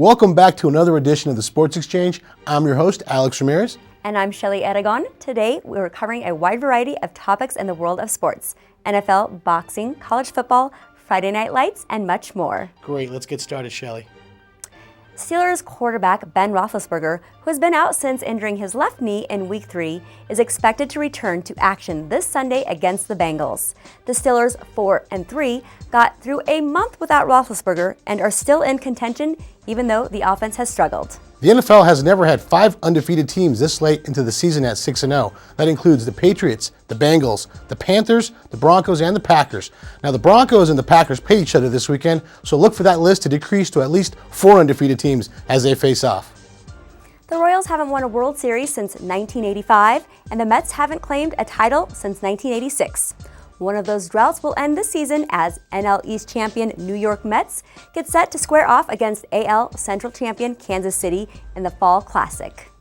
Welcome back to another edition of the Sports Exchange. I'm your host, Alex Ramirez. And I'm Shelly Aragon. Today, we're covering a wide variety of topics in the world of sports. NFL, boxing, college football, Friday Night Lights, and much more. Great, let's get started, Shelly. Steelers quarterback Ben Roethlisberger, who has been out since injuring his left knee in Week 3, is expected to return to action this Sunday against the Bengals. The Steelers, 4-3, got through a month without Roethlisberger and are still in contention, even though the offense has struggled. The NFL has never had 5 undefeated teams this late into the season at 6-0. That includes the Patriots, the Bengals, the Panthers, the Broncos, and the Packers. Now, the Broncos and the Packers play each other this weekend, so look for that list to decrease to at least 4 undefeated teams as they face off. The Royals haven't won a World Series since 1985, and the Mets haven't claimed a title since 1986. One of those droughts will end this season as NL East champion New York Mets get set to square off against AL Central champion Kansas City in the Fall Classic.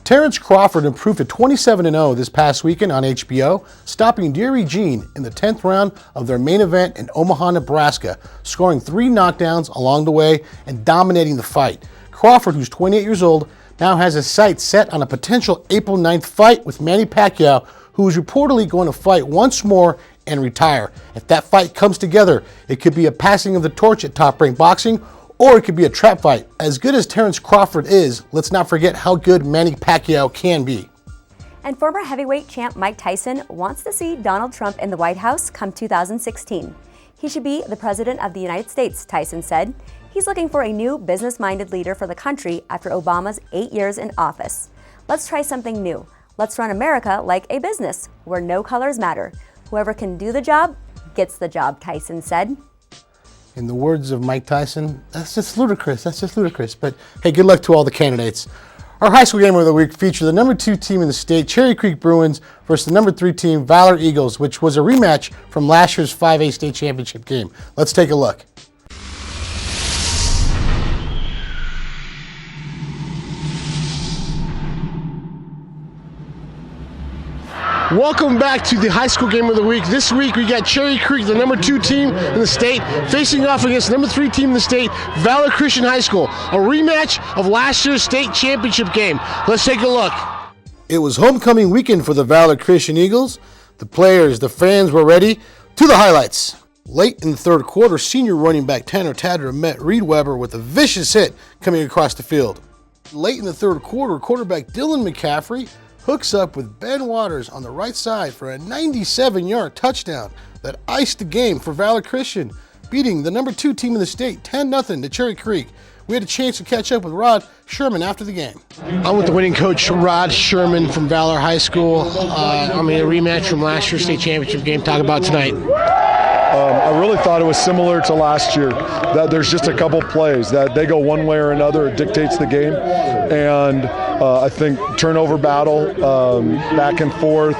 Terrence Crawford improved to 27-0 this past weekend on HBO, stopping Deary Jean in the 10th round of their main event in Omaha, Nebraska, scoring 3 knockdowns along the way and dominating the fight. Crawford, who's 28 years old, now has his sights set on a potential April 9th fight with Manny Pacquiao, who is reportedly going to fight once more and retire. If that fight comes together, it could be a passing of the torch at Top Rank Boxing, or it could be a trap fight. As good as Terrence Crawford is, let's not forget how good Manny Pacquiao can be. And former heavyweight champ Mike Tyson wants to see Donald Trump in the White House come 2016. He should be the President of the United States, Tyson said. He's looking for a new business-minded leader for the country after Obama's 8 years in office. Let's try something new. Let's run America like a business, where no colors matter. Whoever can do the job, gets the job, Tyson said. In the words of Mike Tyson, that's just ludicrous. But hey, good luck to all the candidates. Our high school game of the week featured the number 2 team in the state, Cherry Creek Bruins, versus the number 3 team, Valor Eagles, which was a rematch from last year's 5A state championship game. Let's take a look. Welcome back to the high school game of the week. This week we got Cherry Creek, the number 2 team in the state, facing off against the number 3 team in the state, Valor Christian High School, a rematch of last year's state championship game. Let's take a look. It was homecoming weekend for the Valor Christian Eagles. The players, the fans were ready. To the highlights. Late in the third quarter, senior running back Tanner Tadder met Reed Weber with a vicious hit coming across the field. Late in the third quarter, quarterback Dylan McCaffrey hooks up with Ben Waters on the right side for a 97-yard touchdown that iced the game for Valor Christian, beating the number 2 team in the state 10-0 to Cherry Creek. We had a chance to catch up with Rod Sherman after the game. I'm with the winning coach, Rod Sherman from Valor High School. A rematch from last year's state championship game. Talk about tonight. I really thought it was similar to last year, that there's just a couple plays that they go one way or another, it dictates the game. And I think turnover battle, back and forth.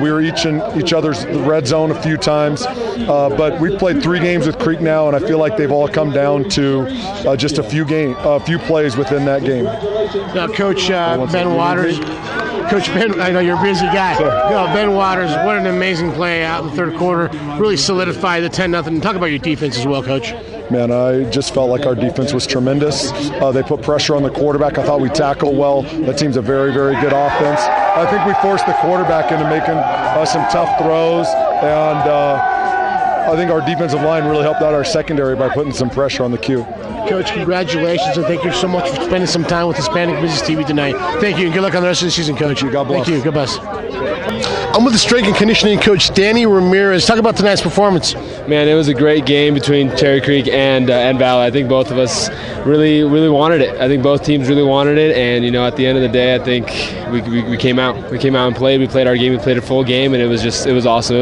We were each in each other's red zone a few times. But we've played 3 games with Creek now, and I feel like they've all come down to just a few plays within that game. Now, Coach Ben Waters. Coach Ben, I know you're a busy guy. Ben Waters, what an amazing play out in the third quarter. Really solidified the 10-0. Talk about your defense as well, Coach. Man, I just felt like our defense was tremendous. They put pressure on the quarterback. I thought we tackled well. That team's a very, very good offense. I think we forced the quarterback into making some tough throws, and I think our defensive line really helped out our secondary by putting some pressure on the Q. Coach, congratulations, and thank you so much for spending some time with Hispanic Business TV tonight. Thank you, and good luck on the rest of the season, Coach. God bless. Thank you. God bless. I'm with the strength and conditioning coach, Danny Ramirez. Talk about tonight's performance. Man, it was a great game between Cherry Creek and Valor. I think both of us really wanted it. I think both teams really wanted it, and at the end of the day, I think we came out. We came out and played. We played our game. We played a full game, and it was awesome. It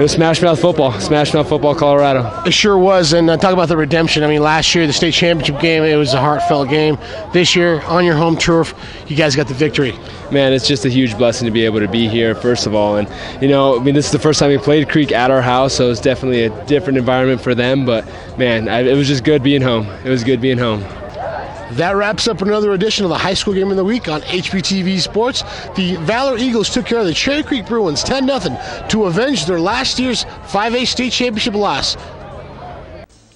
was Smash Mouth football, Colorado. It sure was, and talk about the redemption. Last year, the state championship game, it was a heartfelt game. This year, on your home turf, you guys got the victory. Man, it's just a huge blessing to be able to be here, first of all. And, this is the first time we played Creek at our house, so it's definitely a different environment for them. But, man, it was just good being home. It was good being home. That wraps up another edition of the High School Game of the Week on HBTV Sports. The Valor Eagles took care of the Cherry Creek Bruins 10-0 to avenge their last year's 5A state championship loss.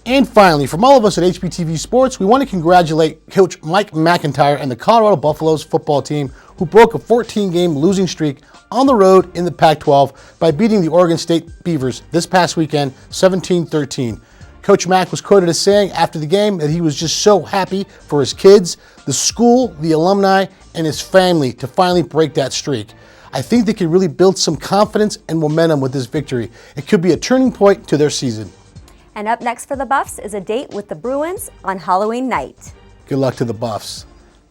And finally, from all of us at HBTV Sports, we want to congratulate Coach Mike McIntyre and the Colorado Buffaloes football team, who broke a 14-game losing streak on the road in the Pac-12 by beating the Oregon State Beavers this past weekend, 17-13. Coach Mack was quoted as saying after the game that he was just so happy for his kids, the school, the alumni, and his family to finally break that streak. I think they could really build some confidence and momentum with this victory. It could be a turning point to their season. And up next for the Buffs is a date with the Bruins on Halloween night. Good luck to the Buffs.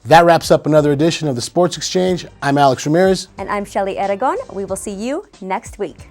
That wraps up another edition of the Sports Exchange. I'm Alex Ramirez. And I'm Shelly Aragon. We will see you next week.